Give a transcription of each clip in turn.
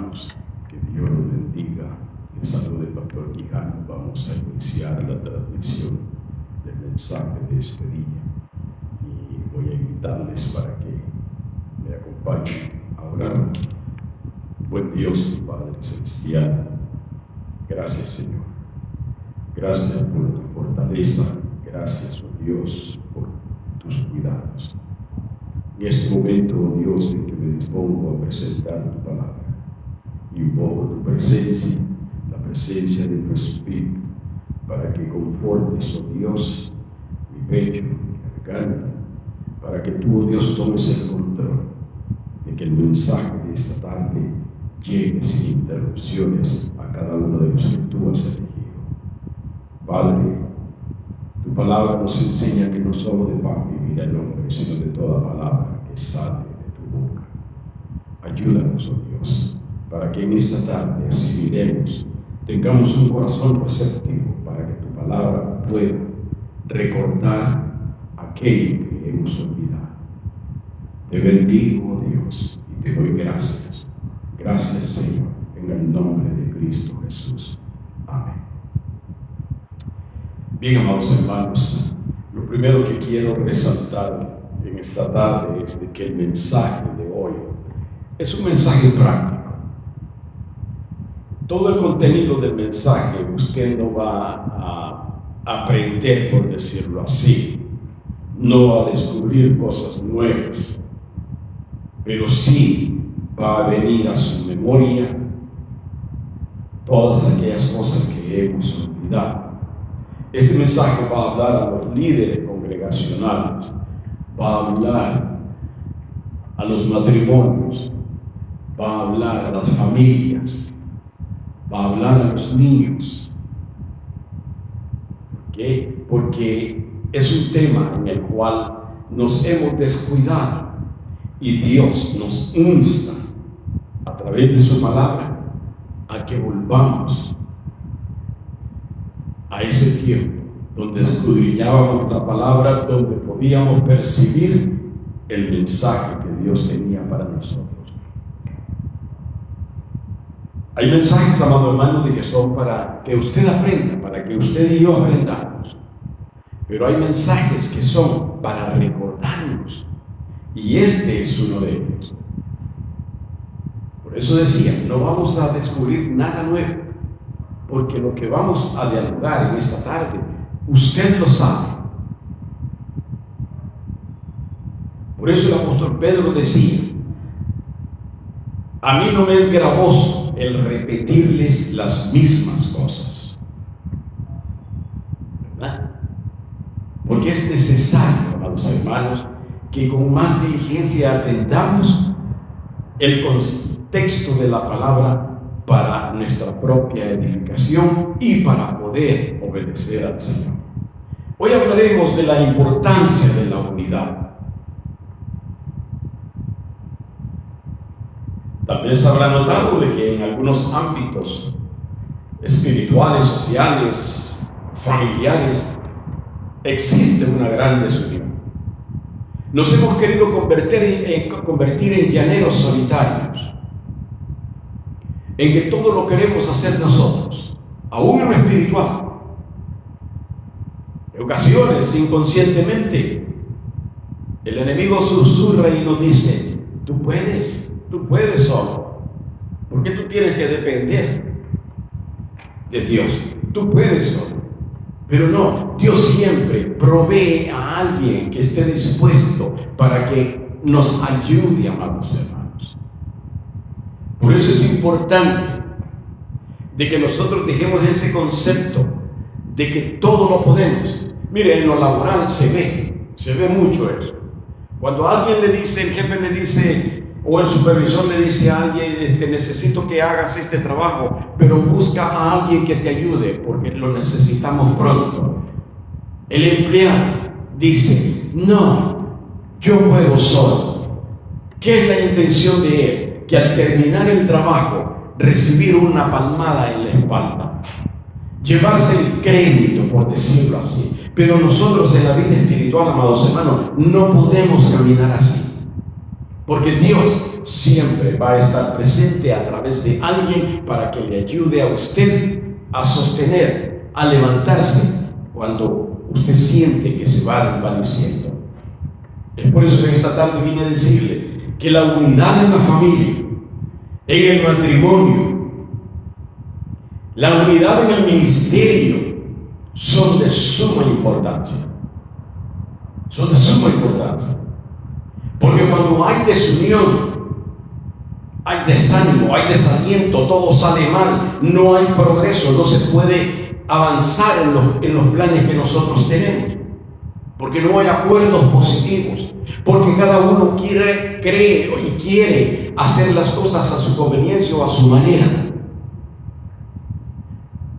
hermanos, que Dios los bendiga. En salud del pastor Quijano vamos a iniciar la transmisión del mensaje de este día y voy a invitarles para que me acompañen a orar. Buen Dios, Padre Celestial, gracias Señor, gracias por tu fortaleza, gracias oh Dios por tus cuidados. En este momento, oh Dios, en que me dispongo a presentar tu palabra, invoco tu presencia, la presencia de tu Espíritu, para que confortes, oh Dios, mi pecho, mi garganta, para que tú, oh Dios, tomes el control de que el mensaje de esta tarde llegue sin interrupciones a cada uno de los que tú has elegido. Padre, tu palabra nos enseña que no solo de pan vivirá el hombre, sino de toda palabra que sale de tu boca. Ayúdanos, oh Dios, para que en esta tarde asimilemos, tengamos un corazón receptivo para que tu palabra pueda recordar aquello que hemos olvidado. Te bendigo, oh Dios, y te doy gracias. Gracias, Señor, en el nombre de Cristo Jesús. Amén. Bien, amados hermanos, lo primero que quiero resaltar en esta tarde es de que el mensaje de hoy es un mensaje práctico. Todo el contenido del mensaje usted no va a aprender, por decirlo así, no va a descubrir cosas nuevas, pero sí va a venir a su memoria todas aquellas cosas que hemos olvidado. Este mensaje va a hablar a los líderes congregacionales, va a hablar a los matrimonios, va a hablar a las familias, va a hablar a los niños. ¿Por qué? Porque es un tema en el cual nos hemos descuidado y Dios nos insta a través de su palabra a que volvamos a ese tiempo donde escudriñábamos la palabra, donde podíamos percibir el mensaje que Dios tenía para nosotros. Hay mensajes, amado hermano, de que son para que usted aprenda, para que usted y yo aprendamos. Pero hay mensajes que son para recordarnos, y este es uno de ellos. Por eso decía, no vamos a descubrir nada nuevo, porque lo que vamos a dialogar en esta tarde, usted lo sabe. Por eso el apóstol Pedro decía, a mí no me es gravoso el repetirles las mismas cosas, ¿verdad? Porque es necesario, amados hermanos, que con más diligencia atendamos el contexto de la palabra para nuestra propia edificación y para poder obedecer al Señor. Hoy hablaremos de la importancia de la unidad. También se habrá notado de que en algunos ámbitos espirituales, sociales, familiares, existe una gran desunión. Nos hemos querido convertir en llaneros solitarios, en que todo lo queremos hacer nosotros, aún en lo espiritual. En ocasiones, inconscientemente, el enemigo susurra y nos dice, tú puedes solo. ¿Por qué tú tienes que depender de Dios? Tú puedes solo. Pero no, Dios siempre provee a alguien que esté dispuesto para que nos ayude, amados hermanos. Por eso es importante de que nosotros dejemos ese concepto de que todo lo podemos. Mire, en lo laboral se ve mucho eso. Cuando alguien le dice, el jefe le dice, o el supervisor le dice a alguien, necesito que hagas este trabajo, pero busca a alguien que te ayude porque lo necesitamos pronto. El empleado dice, no, yo puedo solo. ¿Qué es la intención de él? Que al terminar el trabajo, recibir una palmada en la espalda, llevarse el crédito, por decirlo así. Pero nosotros en la vida espiritual, amados hermanos, no podemos caminar así. Porque Dios siempre va a estar presente a través de alguien para que le ayude a usted a sostener, a levantarse cuando usted siente que se va desvaneciendo. Es por eso que esta tarde vine a decirle que la unidad en la familia, en el matrimonio, la unidad en el ministerio son de suma importancia. Son de suma importancia. Porque cuando hay desunión, hay desánimo, hay desaliento, todo sale mal, no hay progreso, no se puede avanzar en los planes que nosotros tenemos. Porque no hay acuerdos positivos, porque cada uno cree y quiere hacer las cosas a su conveniencia o a su manera.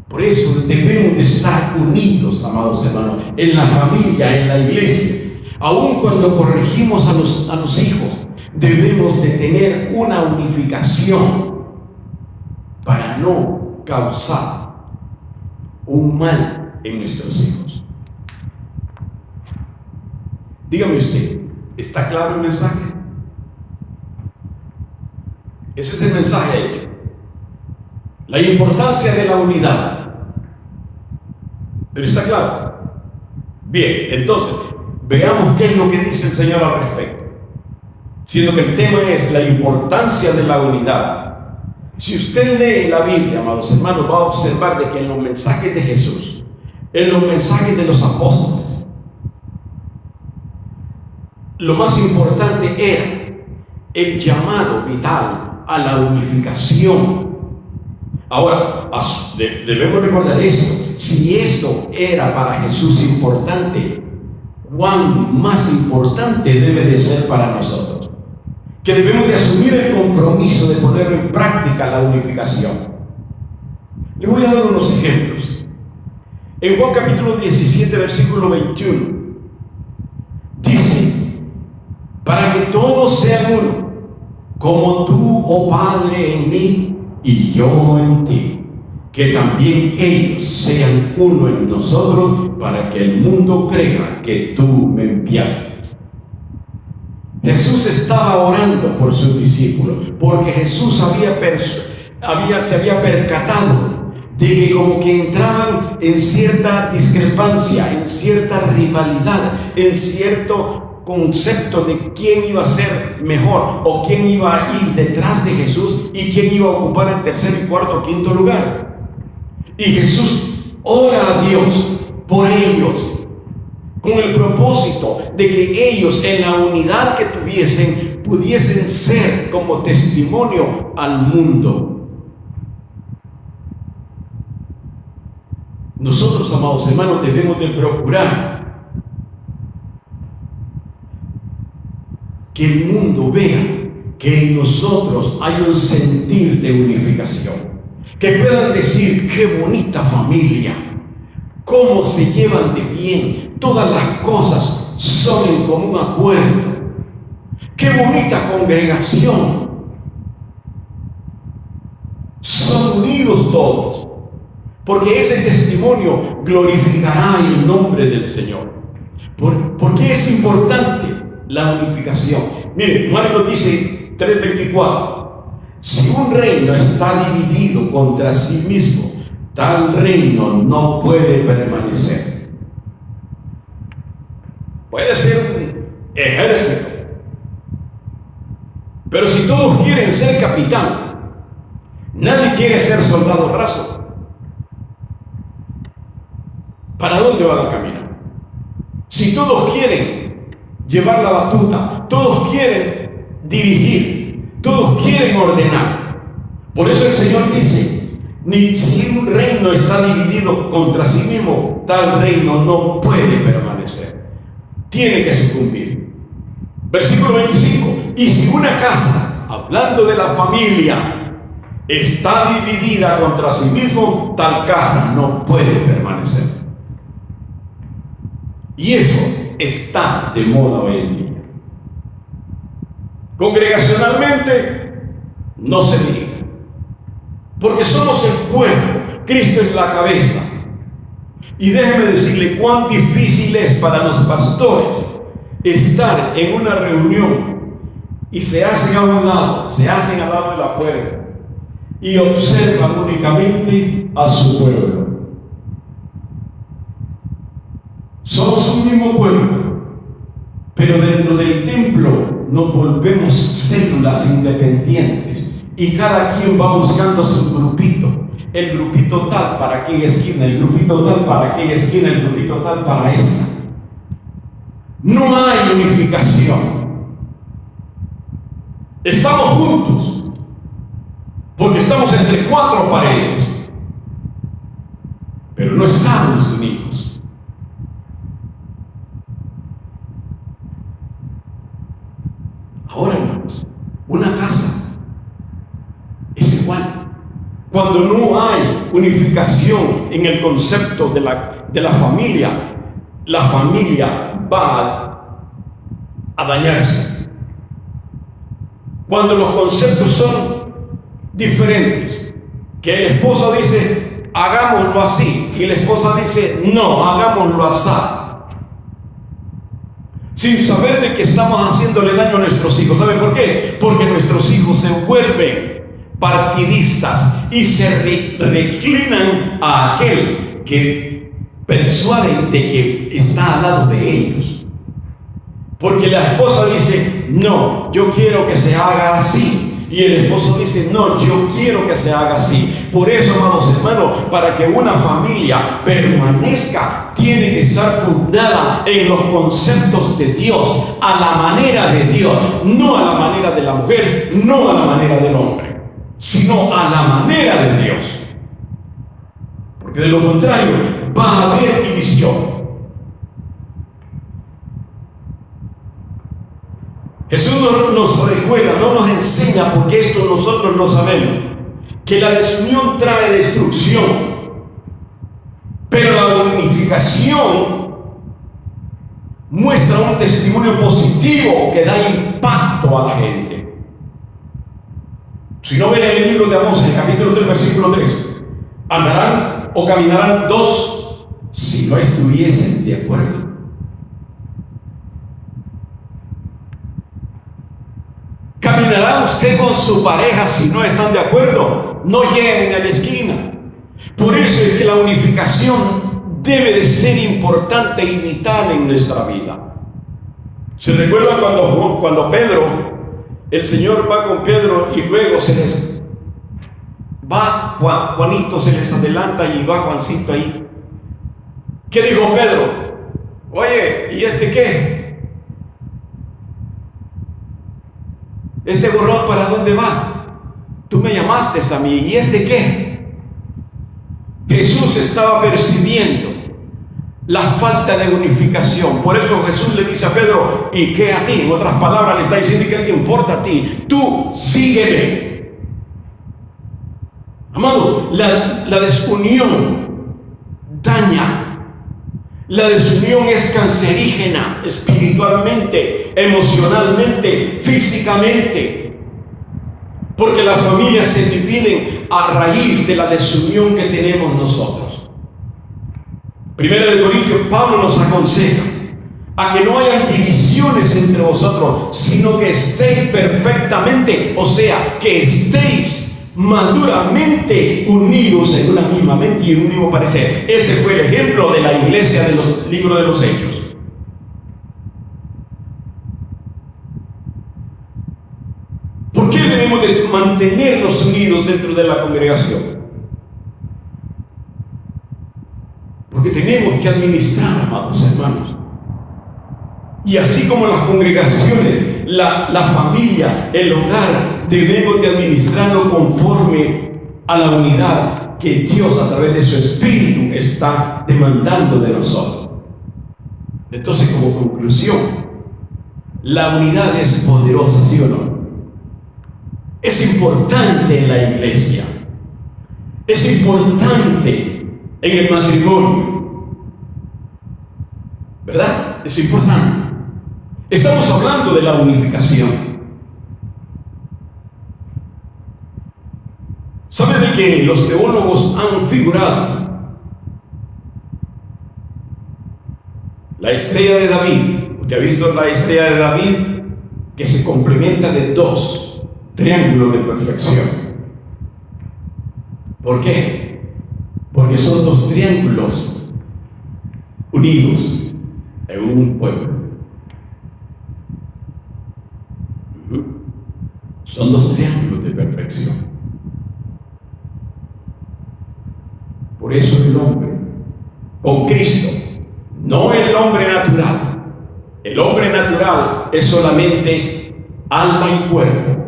Por eso debemos de estar unidos, amados hermanos, en la familia, en la iglesia. Aun cuando corregimos a los hijos, debemos de tener una unificación para no causar un mal en nuestros hijos. Dígame usted, ¿está claro el mensaje? Ese es el mensaje ahí. La importancia de la unidad. ¿Pero está claro? Bien, entonces, veamos qué es lo que dice el Señor al respecto. Siendo que el tema es la importancia de la unidad. Si usted lee la Biblia, amados hermanos, va a observar de que en los mensajes de Jesús, en los mensajes de los apóstoles, lo más importante era el llamado vital a la unificación. Ahora, debemos recordar esto. Si esto era para Jesús importante, ¿cuán más importante debe de ser para nosotros? Que debemos de asumir el compromiso de poner en práctica la unificación. Les voy a dar unos ejemplos. En Juan capítulo 17, versículo 21, dice: para que todos sean uno, como tú, oh Padre, en mí y yo en ti, que también ellos sean uno en nosotros, para que el mundo crea que tú me enviaste. Jesús estaba orando por sus discípulos, porque Jesús se había percatado de que como que entraban en cierta discrepancia, en cierta rivalidad, en cierto concepto de quién iba a ser mejor o quién iba a ir detrás de Jesús y quién iba a ocupar el tercer, cuarto o quinto lugar. Y Jesús ora a Dios por ellos con el propósito de que ellos, en la unidad que tuviesen, pudiesen ser como testimonio al mundo. Nosotros, amados hermanos, debemos de procurar que el mundo vea que en nosotros hay un sentir de unificación, que puedan decir: qué bonita familia, cómo se llevan de bien, todas las cosas son en común acuerdo, qué bonita congregación, son unidos todos, porque ese testimonio glorificará el nombre del Señor. ¿Por qué es importante la unificación? Mire, Marcos dice 3:24: si un reino está dividido contra sí mismo, tal reino no puede permanecer. Puede ser un ejército, pero si todos quieren ser capitán, nadie quiere ser soldado raso, ¿para dónde van a caminar? Si todos quieren llevar la batuta, todos quieren dirigir, todos quieren ordenar. Por eso el Señor dice: ni si un reino está dividido contra sí mismo, tal reino no puede permanecer, tiene que sucumbir. Versículo 25: y si una casa, hablando de la familia, está dividida contra sí mismo, tal casa no puede permanecer. Y eso está de moda hoy en día. Congregacionalmente no se diga, porque somos el cuerpo, Cristo es la cabeza. Y déjeme decirle cuán difícil es para los pastores estar en una reunión y se hacen a un lado, se hacen al lado de la puerta y observan únicamente a su pueblo. Somos un mismo pueblo, pero dentro del templo nos volvemos células independientes y cada quien va buscando su grupito. El grupito tal para aquella esquina, el grupito tal para aquella esquina, el grupito tal para esta. No hay unificación. Estamos juntos porque estamos entre cuatro paredes, pero no estamos unidos. Ahora, hermanos, una casa es igual. Cuando no hay unificación en el concepto de la familia va a dañarse. Cuando los conceptos son diferentes, que el esposo dice, hagámoslo así, y la esposa dice, no, hagámoslo así, sin saber de que estamos haciéndole daño a nuestros hijos. ¿Sabe por qué? Porque nuestros hijos se vuelven partidistas y se reclinan a aquel que persuaden de que está al lado de ellos. Porque la esposa dice, no, yo quiero que se haga así. Y el esposo dice, no, yo quiero que se haga así. Por eso, amados hermanos, para que una familia permanezca, tiene que estar fundada en los conceptos de Dios, a la manera de Dios, no a la manera de la mujer, no a la manera del hombre, sino a la manera de Dios. Porque de lo contrario, va a haber división. Jesús nos recuerda, no nos enseña, porque esto nosotros lo sabemos, que la desunión trae destrucción, pero la unificación muestra un testimonio positivo que da impacto a la gente. Si no ven el libro de Amós, en el capítulo 3, versículo 3, andarán o caminarán dos si no estuviesen de acuerdo. ¿Caminará usted con su pareja si no están de acuerdo? No lleguen a la esquina. Por eso es que la unificación debe de ser importante y vital en nuestra vida. ¿Se recuerda cuando Pedro, el Señor va con Pedro y luego se les va Juanito, se les adelanta y va Juancito ahí? ¿Qué dijo Pedro? Oye, ¿y este qué? ¿Este gorrón para dónde va? Tú me llamaste a mí, ¿y este qué? Jesús estaba percibiendo la falta de unificación. Por eso Jesús le dice a Pedro, ¿y qué a ti? En otras palabras, le está diciendo, ¿qué te importa a ti? Tú sígueme. Amado, la desunión daña. La desunión es cancerígena espiritualmente, emocionalmente, físicamente, porque las familias se dividen a raíz de la desunión que tenemos nosotros. Primera de Corintios, Pablo nos aconseja a que no hayan divisiones entre vosotros, sino que estéis perfectamente, o sea, que estéis maduramente unidos en una misma mente y en un mismo parecer. Ese fue el ejemplo de la iglesia de los libros de los Hechos. ¿Por qué debemos de mantenernos unidos dentro de la congregación? Porque tenemos que administrar, amados hermanos. Y así como las congregaciones, la familia, el hogar, debemos de administrarlo conforme a la unidad que Dios a través de su Espíritu está demandando de nosotros. Entonces, como conclusión, la unidad es poderosa, ¿sí o no? Es importante en la iglesia, es importante en el matrimonio, ¿verdad? Es importante. Estamos hablando de la unificación. ¿Sabe de que los teólogos han figurado la estrella de David? ¿Usted ha visto la estrella de David que se complementa de dos triángulos de perfección. ¿Por qué? Porque son dos triángulos unidos en un pueblo. Son dos triángulos de perfección. Por eso el hombre con Cristo, no el hombre natural. El hombre natural es solamente alma y cuerpo,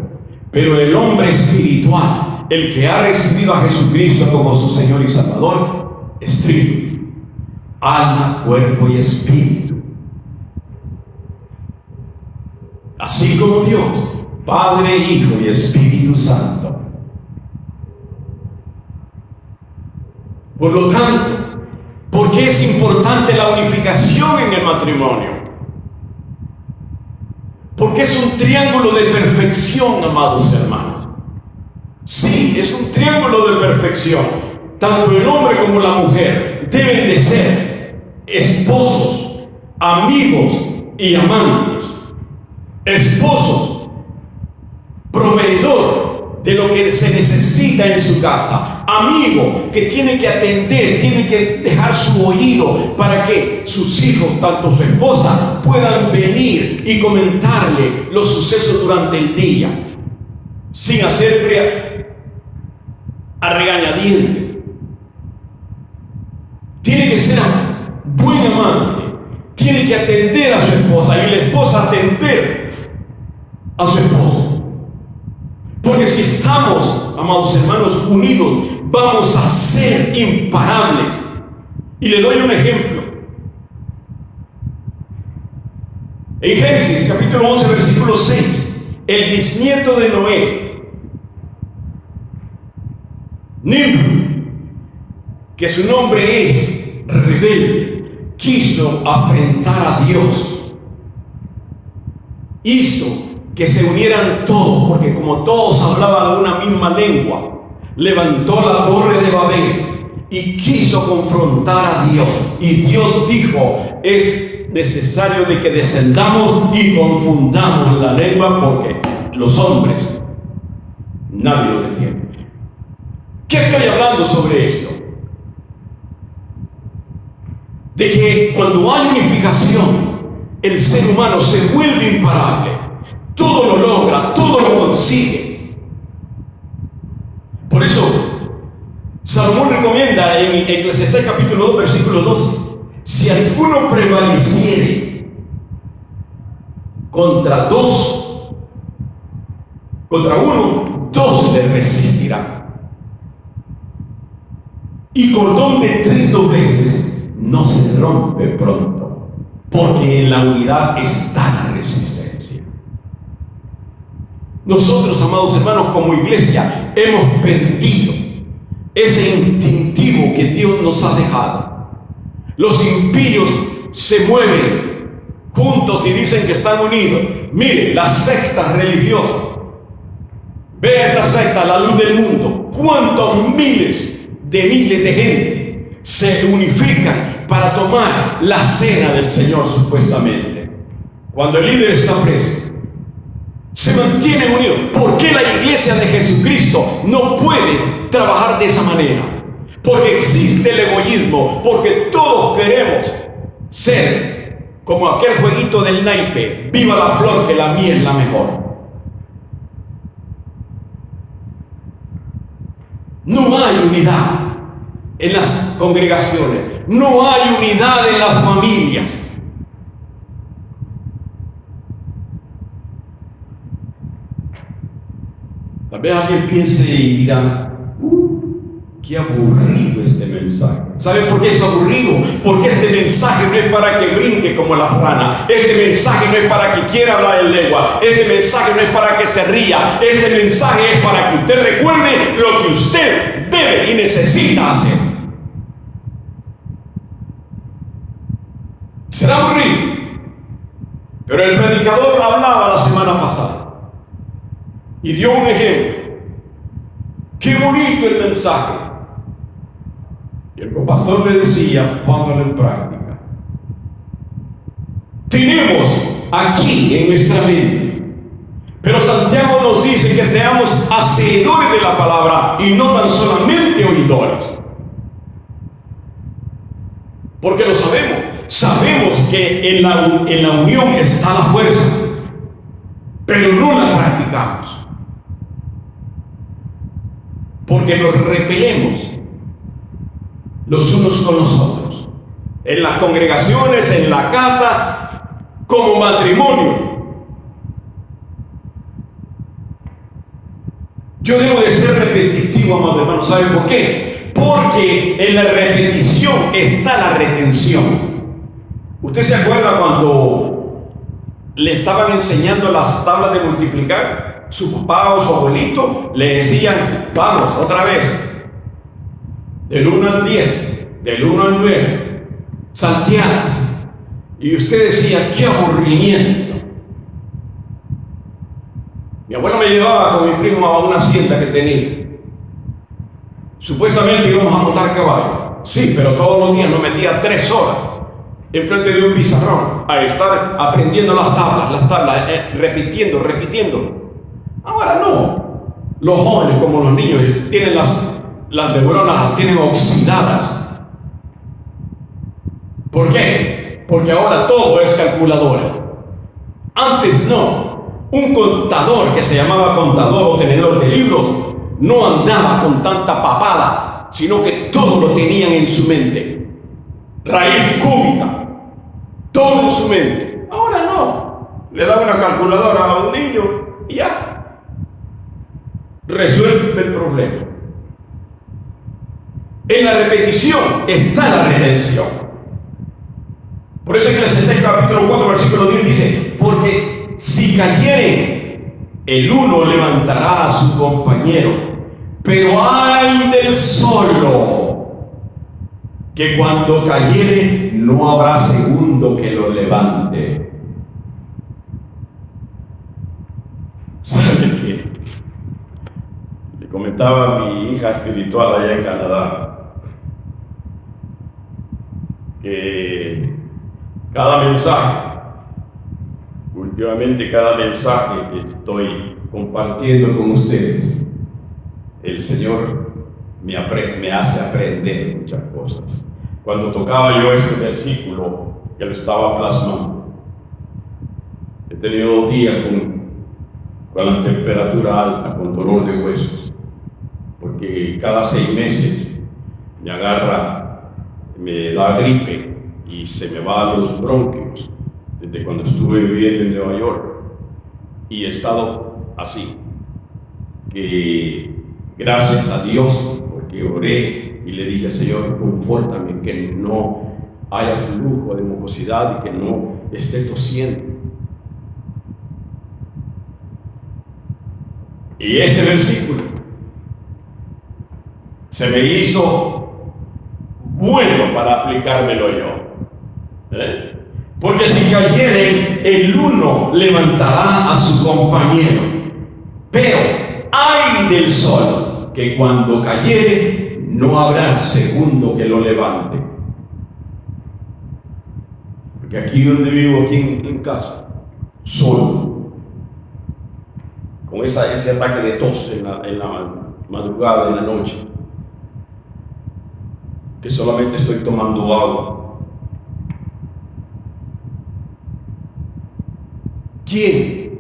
pero el hombre espiritual, el que ha recibido a Jesucristo como su Señor y Salvador, es triple: alma, cuerpo y espíritu. Así como Dios, Padre, Hijo y Espíritu Santo. Por lo tanto, ¿por qué es importante la unificación en el matrimonio? Porque es un triángulo de perfección, amados hermanos. Sí, es un triángulo de perfección. Tanto el hombre como la mujer deben de ser esposos, amigos y amantes. Esposos, proveedor de lo que se necesita en su casa. Amigo, que tiene que atender, tiene que dejar su oído para que sus hijos, tanto su esposa, puedan venir y comentarle los sucesos durante el día, sin hacer a regañadientes. Tiene que ser buen amante, tiene que atender a su esposa y la esposa atender a su esposo. Porque si estamos, amados hermanos, unidos, vamos a ser imparables. Y le doy un ejemplo. En Génesis capítulo 11, versículo 6, el bisnieto de Noé, Nimrod, que su nombre es rebelde, quiso afrentar a Dios. Hizo que se unieran todos, porque como todos hablaban una misma lengua, levantó la torre de Babel y quiso confrontar a Dios. Y Dios dijo: es necesario de que descendamos y confundamos la lengua, porque los hombres nadie lo detiene. ¿Qué estoy hablando sobre esto? De que cuando hay unificación, el ser humano se vuelve imparable. Todo lo logra, todo lo consigue. Por eso, Salomón recomienda en Eclesiastés capítulo 2, versículo 12: si alguno prevaleciere contra uno, dos le resistirán. Y cordón de 3 dobleces no se rompe pronto, porque en la unidad está la resistencia. Nosotros, amados hermanos, como iglesia, hemos perdido ese instintivo que Dios nos ha dejado. Los impíos se mueven juntos y dicen que están unidos. Mire, las sectas religiosas. Vea esta secta, la luz del mundo. ¿Cuántos miles de gente se unifican para tomar la cena del Señor, supuestamente? Cuando el líder está preso, se mantienen unidos. ¿Por qué la iglesia de Jesucristo no puede trabajar de esa manera? Porque existe el egoísmo, porque todos queremos ser como aquel jueguito del naipe: viva la flor, que la mía es la mejor. No hay unidad en las congregaciones, no hay unidad en las familias. Tal vez alguien piense y dirá: qué aburrido este mensaje. ¿Sabe por qué es aburrido? Porque este mensaje no es para que brinque como las ranas. Este mensaje no es para que quiera hablar en lengua. Este mensaje no es para que se ría. Este mensaje es para que usted recuerde lo que usted debe y necesita hacer. Será aburrido, pero el predicador hablaba la semana pasada y dio un ejemplo. Qué bonito el mensaje. Y el pastor le decía: póngalo en práctica. Tenemos aquí en nuestra mente Pero Santiago nos dice que seamos hacedores de la palabra y no tan solamente oidores. Porque lo sabemos. Sabemos que en la unión está la fuerza, pero no la practicamos. Porque nos repelemos los unos con los otros. En las congregaciones, en la casa, como matrimonio. Yo debo de ser repetitivo, amados hermanos. ¿Saben por qué? Porque en la repetición está la retención. ¿Usted se acuerda cuando le estaban enseñando las tablas de multiplicar? Su papá o su abuelito le decían, vamos, otra vez. Del 1 al 10, del 1 al 9, salteadas. Y usted decía, qué aburrimiento. Mi abuelo me llevaba con mi primo a una hacienda que tenía. Supuestamente íbamos a montar caballo. Sí, pero todos los días nos metía 3 horas enfrente de un pizarrón a estar aprendiendo las tablas, repitiendo. Ahora no. Los jóvenes, como los niños, tienen las neuronas, las tienen oxidadas. ¿Por qué? Porque ahora todo es calculadora. Antes no. Un contador que se llamaba contador o tenedor de libros no andaba con tanta papada, sino que todo lo tenían en su mente. Raíz cúbica, todo en su mente. Ahora no. Le da una calculadora a un niño y ya. Resuelve el problema. En la repetición está la redención. Por eso Eclesiastés capítulo 4, versículo 10 dice, porque si cayeren, el uno levantará a su compañero, pero ay del solo, que cuando cayere no habrá segundo que lo levante. ¿Saben qué? Le comentaba a mi hija espiritual allá en Canadá que cada mensaje, últimamente cada mensaje que estoy compartiendo con ustedes, el Señor me hace aprender muchas cosas. Cuando tocaba yo este versículo, que lo estaba plasmando, he tenido 2 días con la temperatura alta, con dolor de huesos, porque cada 6 meses me agarra, me da gripe y se me van los bronquios. Desde cuando estuve viviendo en Nueva York y he estado así, que gracias a Dios, porque oré y le dije al Señor, confórtame, que no haya flujo de mucosidad y que no esté tosiendo. Y este versículo se me hizo bueno para aplicármelo yo. Porque si cayeren, el uno levantará a su compañero. Pero ay del sol, que cuando cayere no habrá segundo que lo levante. Porque aquí donde vivo, aquí en casa, solo, con ese ataque de tos en la madrugada, en la noche, que solamente estoy tomando agua. ¿Quién?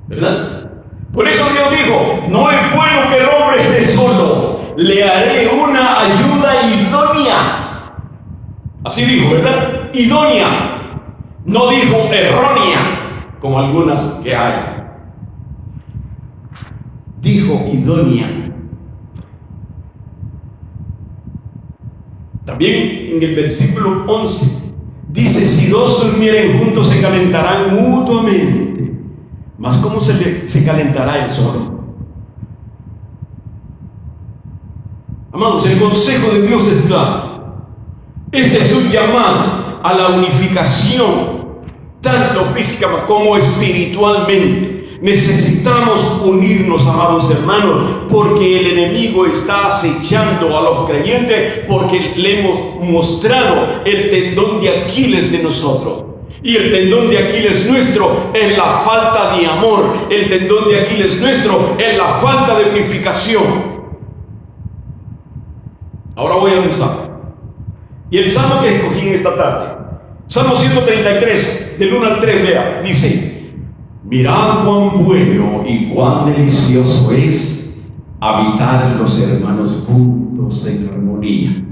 ¿Verdad? Por eso Dios dijo, no es bueno que el hombre esté solo, le haré una ayuda idónea. Así dijo, ¿verdad? Idónea. No dijo errónea, como algunas que hay. Dijo idónea. También en el versículo 11 dice, si 2 durmieren juntos se calentarán mutuamente. Mas ¿cómo se calentará el solo? Amados, el consejo de Dios es claro. Este es un llamado a la unificación, tanto física como espiritualmente. Necesitamos unirnos, amados hermanos, porque el enemigo está acechando a los creyentes, porque le hemos mostrado el tendón de Aquiles de nosotros. Y el tendón de Aquiles nuestro es la falta de amor. El tendón de Aquiles nuestro es la falta de unificación. Ahora voy a un salmo. Y el salmo que escogí en esta tarde, Salmo 133, del 1 al 3, vea, dice: mirad cuán bueno y cuán delicioso es habitar los hermanos juntos en armonía.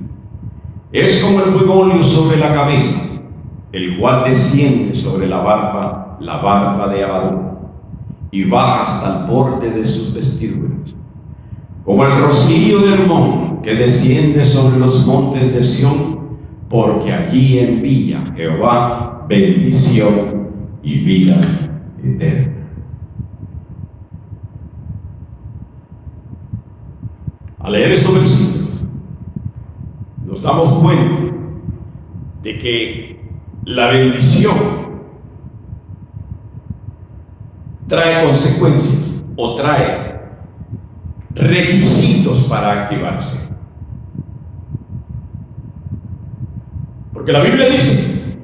Es como el huevolio sobre la cabeza, el cual desciende sobre la barba de Aarón, y baja hasta el borde de sus vestiduras. Como el rocío de Hermón, que desciende sobre los montes de Sión, porque allí envía Jehová bendición y vida eterna. Al leer estos versículos, nos damos cuenta de que la bendición trae consecuencias o trae requisitos para activarse. Porque la Biblia dice: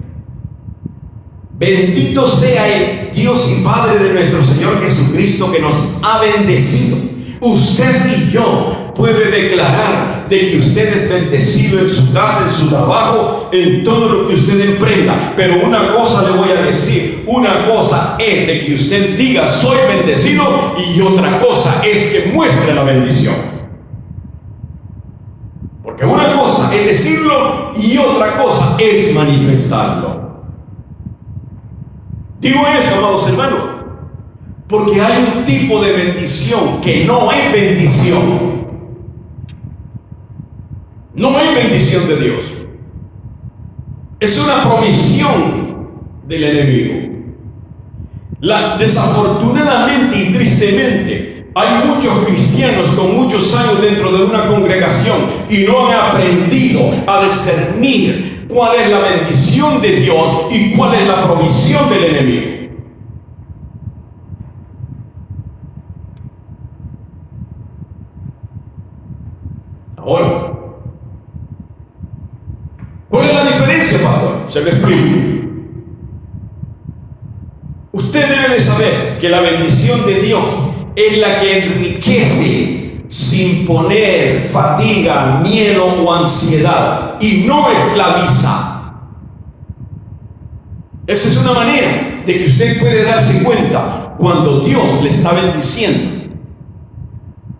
bendito sea el Dios y Padre de nuestro Señor Jesucristo, que nos ha bendecido. Usted y yo puede declarar de que usted es bendecido en su casa, en su trabajo, en todo lo que usted emprenda. Pero una cosa le voy a decir: una cosa es de que usted diga soy bendecido, y otra cosa es que muestre la bendición. Porque una cosa es decirlo y otra cosa es manifestarlo. Digo esto, amados hermanos, porque hay un tipo de bendición que no es bendición. No es bendición de Dios. Es una provisión del enemigo. Desafortunadamente y tristemente, hay muchos cristianos con muchos años dentro de una congregación y no han aprendido a discernir cuál es la bendición de Dios y cuál es la provisión del enemigo. Ahora, ¿cuál es la diferencia, pastor? Se lo explico. Usted debe de saber que la bendición de Dios es la que enriquece sin poner fatiga, miedo o ansiedad, y no esclaviza. Esa es una manera de que usted puede darse cuenta cuando Dios le está bendiciendo,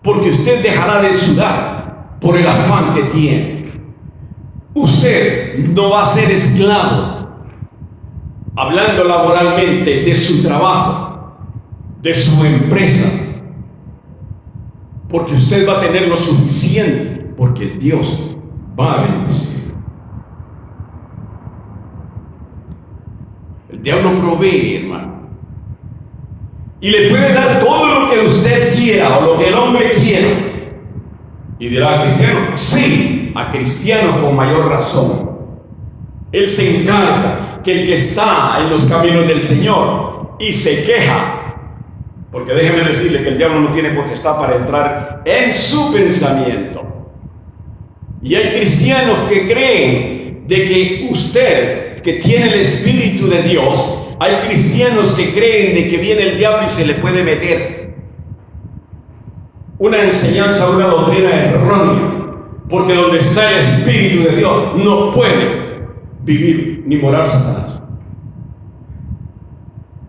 porque usted dejará de sudar por el afán que tiene. Usted no va a ser esclavo, hablando laboralmente, de su trabajo, de su empresa, porque usted va a tener lo suficiente, porque Dios va a bendecir. El diablo provee, hermano, y le puede dar todo lo que usted quiera o lo que el hombre quiera. Y dirá: ¿a cristiano? Sí, a cristiano con mayor razón. Él se encarga que el que está en los caminos del Señor y se queja, porque déjeme decirle que el diablo no tiene potestad para entrar en su pensamiento. Y hay cristianos que creen de que usted, que tiene el Espíritu de Dios, hay cristianos que creen de que viene el diablo y se le puede meter una enseñanza, una doctrina errónea, porque donde está el Espíritu de Dios no puede vivir ni morar Satanás.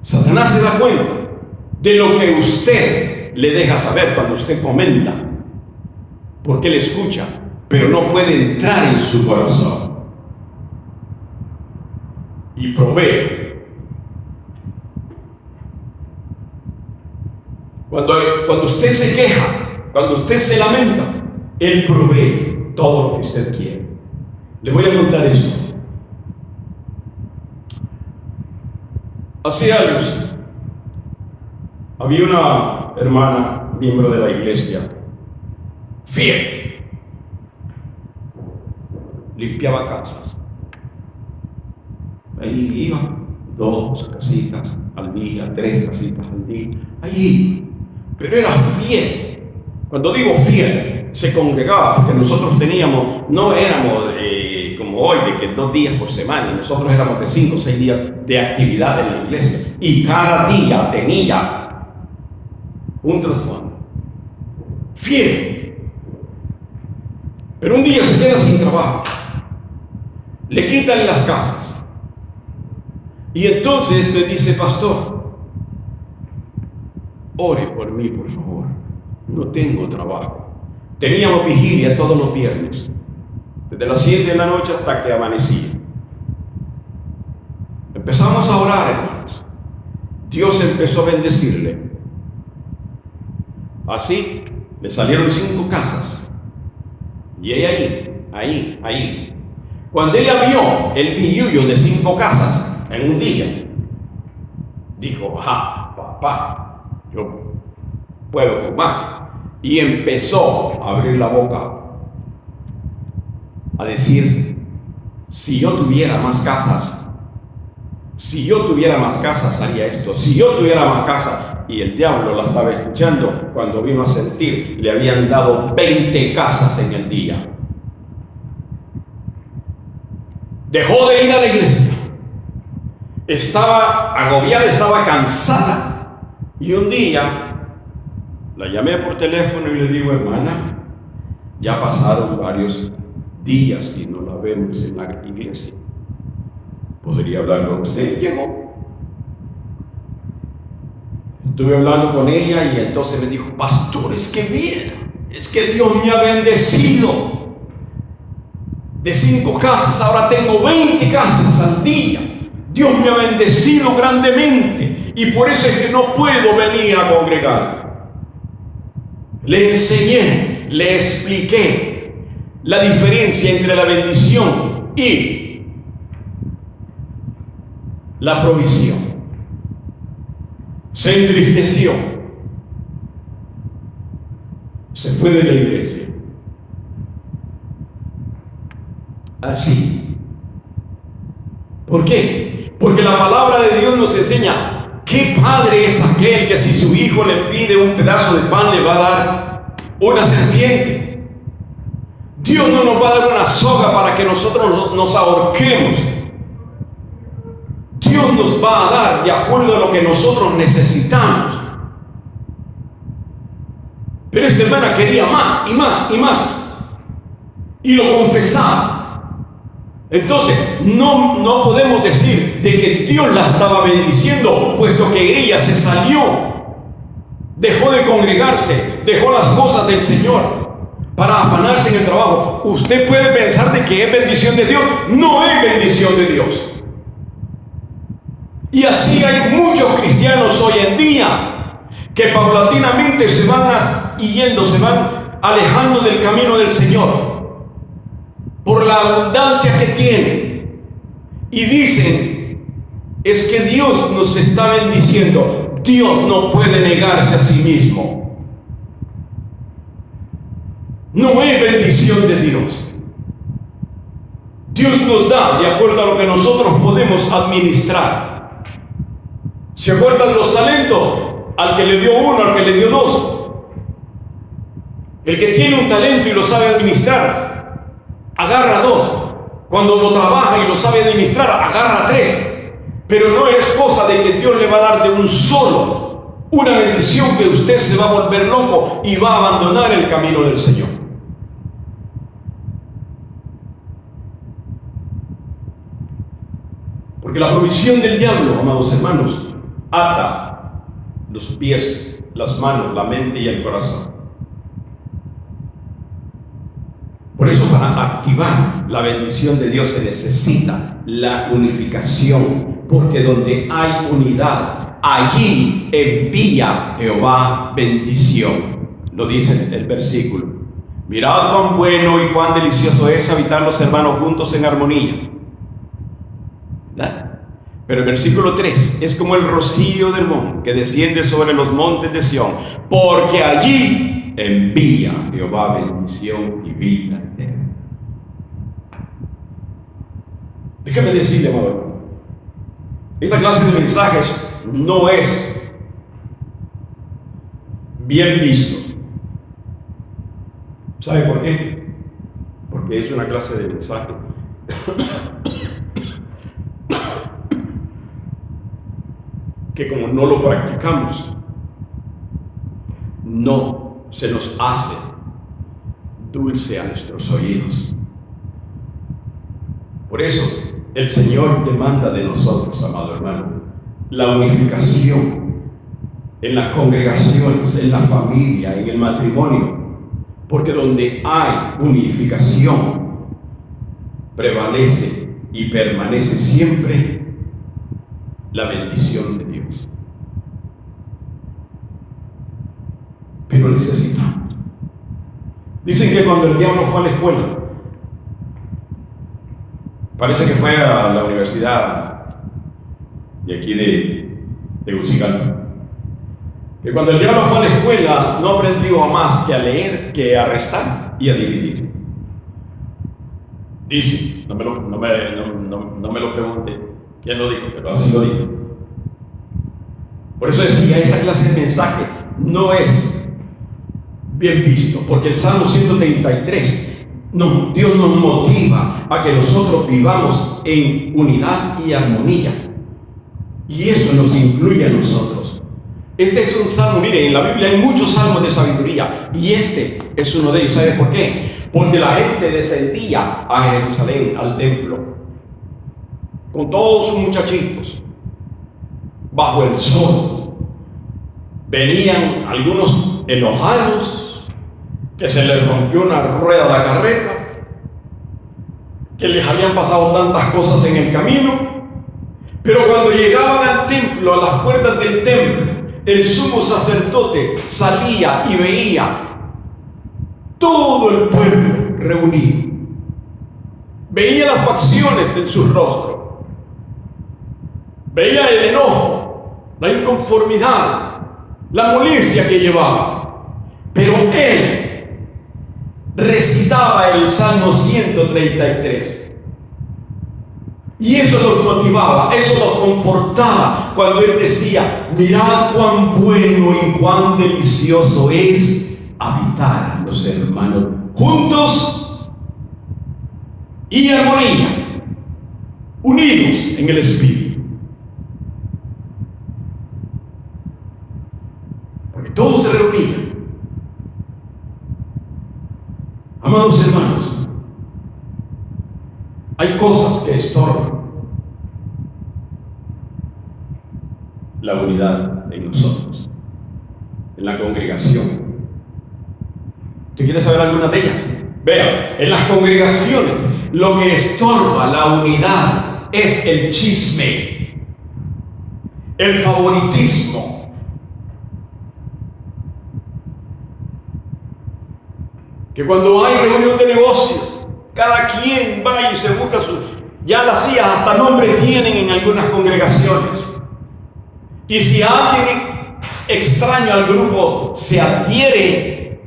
Satanás se da cuenta de lo que usted le deja saber cuando usted comenta, porque él escucha, pero no puede entrar en su corazón, y provee. Cuando usted se queja, cuando usted se lamenta, él provee todo lo que usted quiere. Le voy a contar esto. Hace años había una hermana, miembro de la iglesia, fiel, limpiaba casas. Ahí iba 2 casitas al día, 3 casitas al día, allí. Pero era fiel. Cuando digo fiel, se congregaba, porque nosotros teníamos, no éramos como hoy, de que 2 días por semana, nosotros éramos de 5 o 6 días de actividad en la iglesia, y cada día tenía un trasfondo. Fiel. Pero un día se queda sin trabajo, le quitan las casas, y entonces me dice: pastor, ore por mí, por favor, no tengo trabajo. Teníamos vigilia todos los viernes, desde las 7 de la noche hasta que amanecía. Empezamos a orar, hermanos. Dios empezó a bendecirle. Así le salieron 5 casas. Y ella ahí. Cuando ella vio el billullo de 5 casas en un día, dijo: papá, yo puedo con más. Y empezó a abrir la boca, a decir: si yo tuviera más casas, haría esto, si yo tuviera más casas. Y el diablo la estaba escuchando. Cuando vino a sentir, le habían dado 20 casas en el día. Dejó de ir a la iglesia, estaba agobiada, estaba cansada. Y un día la llamé por teléfono y le digo: hermana, ya pasaron varios días y no la vemos en la iglesia. ¿Podría hablar con usted? Llegó. Estuve hablando con ella y entonces me dijo: pastor, es que bien, es que Dios me ha bendecido. De 5 casas ahora tengo 20 casas al día. Dios me ha bendecido grandemente y por eso es que no puedo venir a congregar. Le enseñé, le expliqué la diferencia entre la bendición y la provisión. Se entristeció, se fue de la iglesia. Así. ¿Por qué? Porque la palabra de Dios nos enseña: ¿qué padre es aquel que si su hijo le pide un pedazo de pan le va a dar una serpiente? Dios no nos va a dar una soga para que nosotros nos ahorquemos. Dios nos va a dar de acuerdo a lo que nosotros necesitamos. Pero esta hermana quería más y más y más, y lo confesaba. Entonces no podemos decir de que Dios la estaba bendiciendo, puesto que ella se salió, dejó de congregarse, dejó las cosas del Señor para afanarse en el trabajo. Usted puede pensar de que es bendición de Dios. No es bendición de Dios. Y así hay muchos cristianos hoy en día que paulatinamente se van yendo, se van alejando del camino del Señor por la abundancia que tienen, y dicen: es que Dios nos está bendiciendo. Dios no puede negarse a sí mismo. No es bendición de Dios. Dios nos da de acuerdo a lo que nosotros podemos administrar. ¿Se acuerdan de los talentos? Al que le dio 1, al que le dio 2. El que tiene un talento y lo sabe administrar, agarra 2. Cuando lo trabaja y lo sabe administrar, agarra 3. Pero no es cosa de que Dios le va a dar de un solo una bendición que usted se va a volver loco y va a abandonar el camino del Señor. Porque la provisión del diablo, amados hermanos, ata los pies, las manos, la mente y el corazón. Por eso, para activar la bendición de Dios se necesita la unificación, porque donde hay unidad, allí envía Jehová bendición. Lo dice el versículo: mirad cuán bueno y cuán delicioso es habitar los hermanos juntos en armonía. ¿Verdad? Pero el versículo 3 es como el rocío del monte que desciende sobre los montes de Sión, porque allí envía Jehová bendición y vida eterna. Déjame decirle, amado hermano, esta clase de mensajes no es bien visto. ¿Sabe por qué? Porque es una clase de mensaje que como no lo practicamos, no se nos hace dulce a nuestros oídos. Por eso el Señor demanda de nosotros, amado hermano, la unificación en las congregaciones, en la familia, en el matrimonio, porque donde hay unificación prevalece y permanece siempre la bendición de Dios. Pero necesitamos. Dicen que cuando el diablo fue a la escuela, parece que fue a la universidad de aquí de Tegucigalpa, que cuando el diablo fue a la escuela no aprendió más que a leer, que a restar y a dividir. Dice, no me lo pregunte quién lo dijo, pero así lo dijo. Por eso decía, esta clase de mensaje no es bien visto, porque el Salmo 133, Dios nos motiva a que nosotros vivamos en unidad y armonía, y eso nos incluye a nosotros. Este es un salmo, miren, en la Biblia hay muchos salmos de sabiduría, y este es uno de ellos. ¿Sabe por qué? Porque la gente descendía a Jerusalén, al templo, con todos sus muchachitos, bajo el sol. Venían algunos enojados, que se les rompió una rueda de la carreta, que les habían pasado tantas cosas en el camino, pero cuando llegaban al templo, a las puertas del templo, el sumo sacerdote salía y veía todo el pueblo reunido. Veía las facciones en su rostro, veía el enojo, la inconformidad, la molestia que llevaba, pero él recitaba el Salmo 133. Y eso los motivaba, eso los confortaba cuando él decía: mirad cuán bueno y cuán delicioso es habitar los hermanos juntos y en armonía, unidos en el Espíritu. Porque todos se reunían. Amados hermanos, hay cosas que estorban la unidad en nosotros, en la congregación. ¿Usted quiere saber alguna de ellas? Vea, en las congregaciones lo que estorba la unidad es el chisme, el favoritismo. Que cuando hay reunión de negocios, cada quien va y se busca ya las sillas hasta nombre tienen en algunas congregaciones. Y si alguien extraño al grupo se adhiere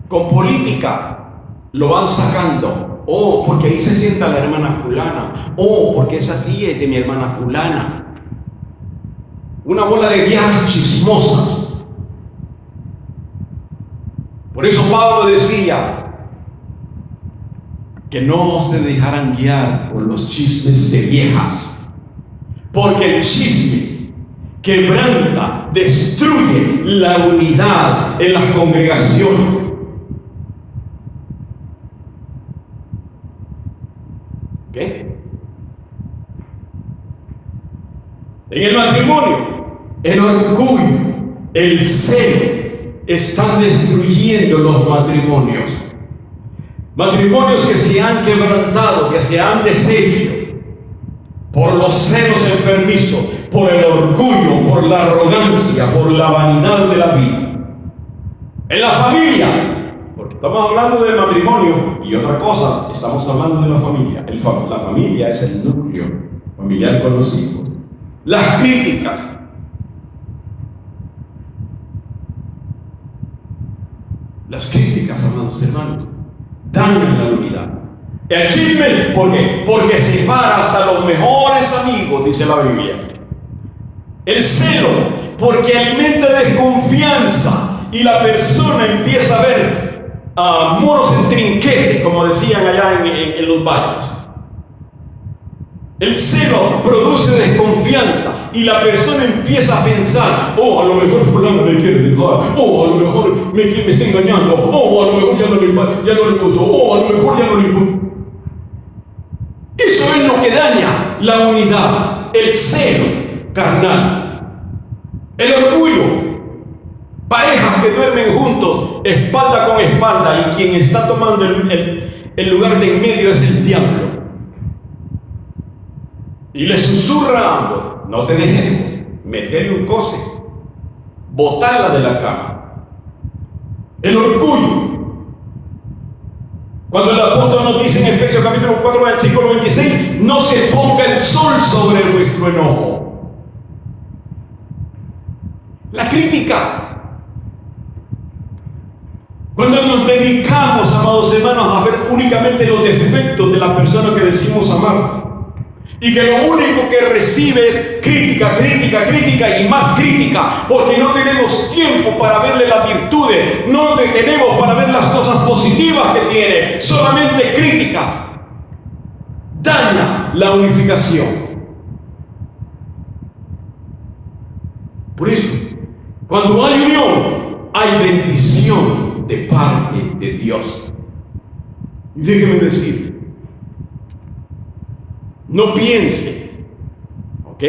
con política, lo van sacando. Oh, porque ahí se sienta la hermana fulana. Oh, porque esa silla es de mi hermana fulana. Una bola de viejas chismosas. Por eso Pablo decía que no se dejaran guiar por los chismes de viejas, porque el chisme quebranta, destruye la unidad en las congregaciones. ¿Qué? En el matrimonio, el orgullo, el celo, están destruyendo los matrimonios. Matrimonios que se han quebrantado, que se han deshecho por los celos enfermizos, por el orgullo, por la arrogancia, por la vanidad de la vida. En la familia, porque estamos hablando del matrimonio y otra cosa, estamos hablando de la familia. La familia es el núcleo familiar con los hijos. Las críticas. Las críticas, amados hermanos, dañan la unidad. El chisme, ¿por qué? Porque separa hasta los mejores amigos, dice la Biblia. El celo, porque alimenta desconfianza y la persona empieza a ver muros en trinquete, como decían allá en los valles. El celo produce desconfianza y la persona empieza a pensar: oh, a lo mejor fulano me quiere dejar, oh, a lo mejor me está engañando, oh, a lo mejor ya no le gustó, oh, a lo mejor ya no le gustó. Eso es lo que daña la unidad, el celo carnal, el orgullo. Parejas que duermen juntos, espalda con espalda, y quien está tomando el lugar de en medio es el diablo. Y le susurra a ambos: no te dejemos, meterle un coce, botarla de la cama. El orgullo. Cuando el apóstol nos dice en Efesios capítulo 4, versículo 26, no se ponga el sol sobre vuestro enojo. La crítica. Cuando nos dedicamos, amados hermanos, a ver únicamente los defectos de la persona que decimos amar, y que lo único que recibe es crítica, crítica, crítica y más crítica, porque no tenemos tiempo para verle las virtudes, no tenemos para ver las cosas positivas que tiene, solamente críticas, daña la unificación. Por eso, cuando hay unión, hay bendición de parte de Dios. Y déjeme decir, no piense, ¿ok?,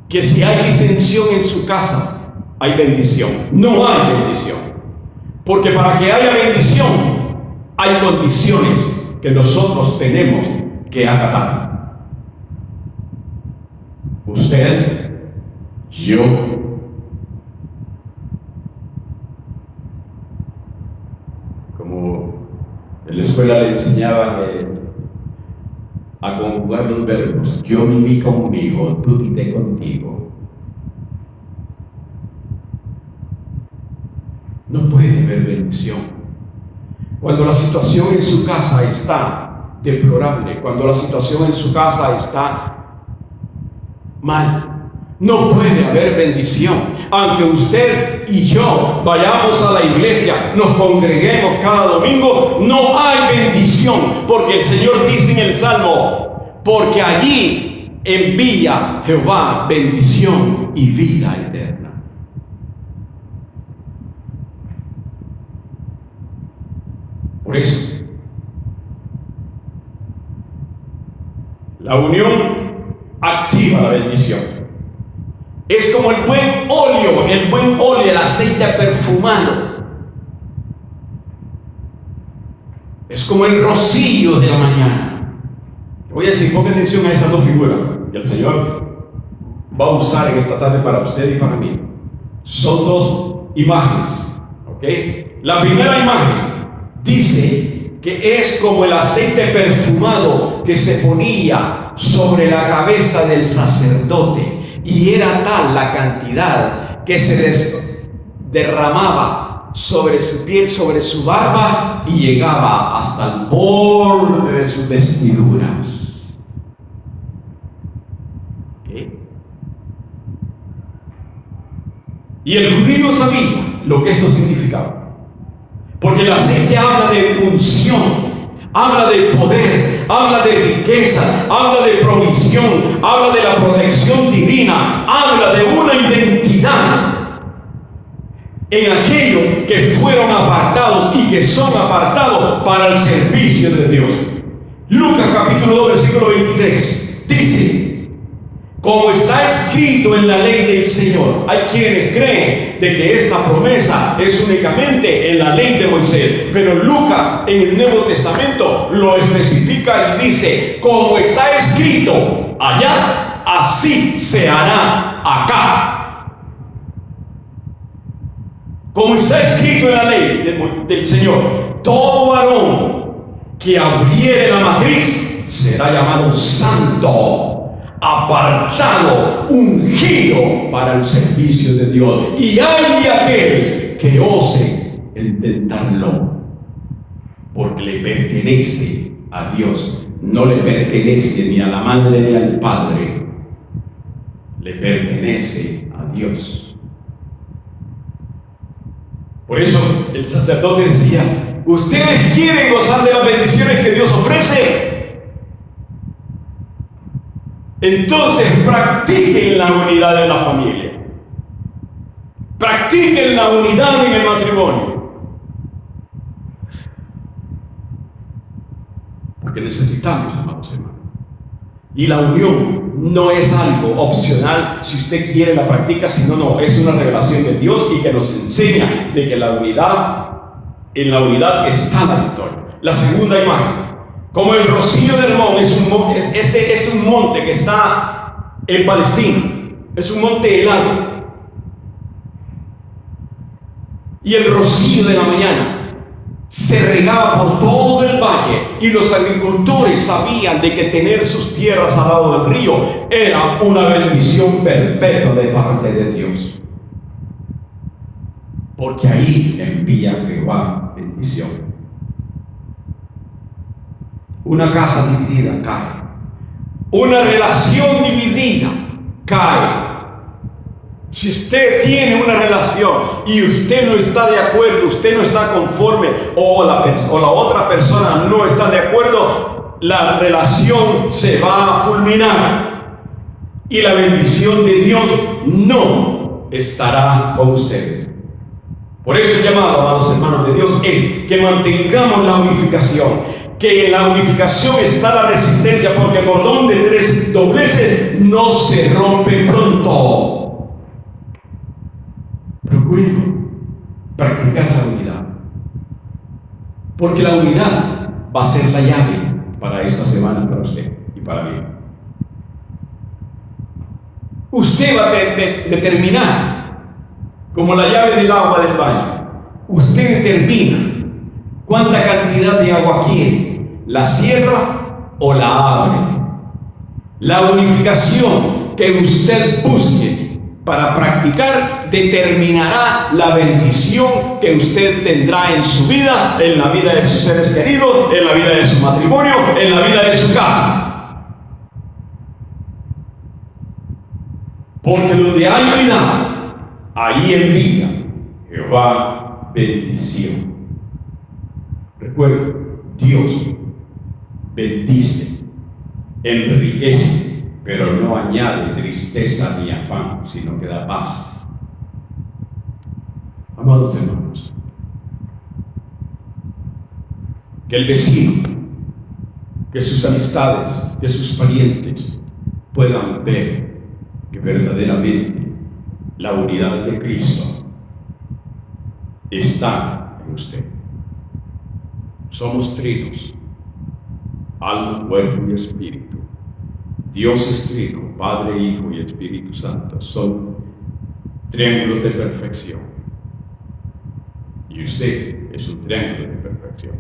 que si hay disensión en su casa, hay bendición. No hay bendición. Porque para que haya bendición, hay condiciones que nosotros tenemos que acatar. Usted, yo, como en la escuela le enseñaban a conjugar los verbos: yo viví conmigo, tú quité contigo. No puede haber bendición cuando la situación en su casa está deplorable, cuando la situación en su casa está mal. No puede haber bendición. Aunque usted y yo vayamos a la iglesia, nos congreguemos cada domingo, no hay bendición, porque el Señor dice en el Salmo: porque allí envía Jehová bendición y vida eterna. Por eso, la unión activa la bendición. Es como el buen óleo, el aceite perfumado. Es como el rocío de la mañana. Voy a decir, ponga atención a estas dos figuras que el Señor va a usar en esta tarde para usted y para mí. Son dos imágenes, ¿ok? La primera imagen dice que es como el aceite perfumado que se ponía sobre la cabeza del sacerdote. Y era tal la cantidad que se derramaba sobre su piel, sobre su barba, y llegaba hasta el borde de sus vestiduras. ¿Qué? Y el judío sabía lo que esto significaba, porque el aceite habla de unción, habla de poder, habla de riqueza, habla de provisión, habla de la protección divina, habla de una identidad en aquellos que fueron apartados y que son apartados para el servicio de Dios. Lucas capítulo 2 versículo 23 dice: como está escrito en la ley del Señor. Hay quienes creen de que esta promesa es únicamente en la ley de Moisés, pero Lucas en el Nuevo Testamento lo especifica y dice: como está escrito allá, así se hará acá. Como está escrito en la ley del Señor: todo varón que abriere la matriz será llamado santo, apartado, ungido para el servicio de Dios. Y hay de aquel que ose intentarlo, porque le pertenece a Dios. No le pertenece ni a la madre ni al padre, le pertenece a Dios. Por eso el sacerdote decía: ¿ustedes quieren gozar de las bendiciones que Dios ofrece? Entonces practiquen la unidad en la familia. Practiquen la unidad en el matrimonio. Porque necesitamos, amados hermanos. Y la unión no es algo opcional, si usted quiere la practica, sino no, es una revelación de Dios y que nos enseña de que la unidad, en la unidad está la victoria. La segunda imagen, como el Rocío de Hermón, este es un monte que está en Palestina, es un monte helado. Y el rocío de la mañana se regaba por todo el valle, y los agricultores sabían de que tener sus tierras al lado del río era una bendición perpetua de parte de Dios, porque ahí envía Jehová bendición. Una casa dividida cae, una relación dividida cae. Si usted tiene una relación y usted no está de acuerdo, usted no está conforme, o la otra persona no está de acuerdo, la relación se va a fulminar y la bendición de Dios no estará con ustedes. Por eso el llamado, amados hermanos de Dios, es que mantengamos la unificación. Que en la unificación está la resistencia, porque el cordón de 3 dobleces no se rompe pronto. Procuremos practicar la unidad, porque la unidad va a ser la llave para esta semana, para usted y para mí. Usted va a determinar, como la llave del agua del baño, usted determina cuánta cantidad de agua quiere, la cierra o la abre. La unificación que usted busque para practicar determinará la bendición que usted tendrá en su vida, en la vida de sus seres queridos, en la vida de su matrimonio, en la vida de su casa. Porque donde hay unidad, ahí envía Jehová bendición. Recuerda, Dios bendice, enriquece, pero no añade tristeza ni afán, sino que da paz. Amados hermanos, que el vecino, que sus amistades, que sus parientes puedan ver que verdaderamente la unidad de Cristo está en usted. Somos trinos, alma, cuerpo y espíritu. Dios es trino, Padre, Hijo y Espíritu Santo. Son triángulos de perfección. Y usted es un triángulo de perfección.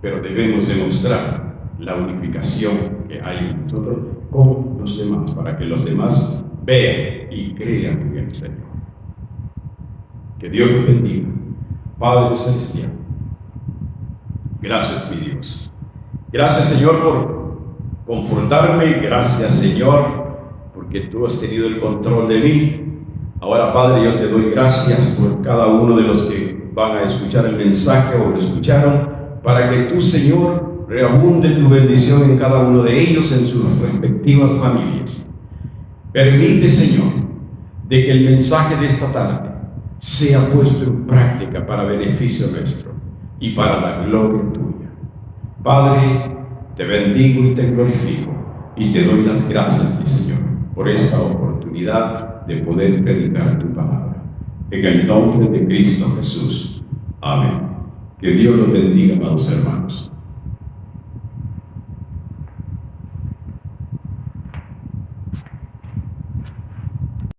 Pero debemos demostrar la unificación que hay en nosotros con los demás, para que los demás vean y crean en el Señor. Que Dios los bendiga. Padre Celestial, gracias, mi Dios. Gracias, Señor, por confortarme. Gracias, Señor, porque tú has tenido el control de mí. Ahora, Padre, yo te doy gracias por cada uno de los que van a escuchar el mensaje o lo escucharon, para que tú, Señor, reabunde tu bendición en cada uno de ellos, en sus respectivas familias. Permite, Señor, de que el mensaje de esta tarde sea puesto en práctica para beneficio nuestro y para la gloria tuya. Padre, te bendigo y te glorifico y te doy las gracias, mi Señor, por esta oportunidad de poder predicar tu palabra. En el nombre de Cristo Jesús. Amén. Que Dios los bendiga, amados hermanos.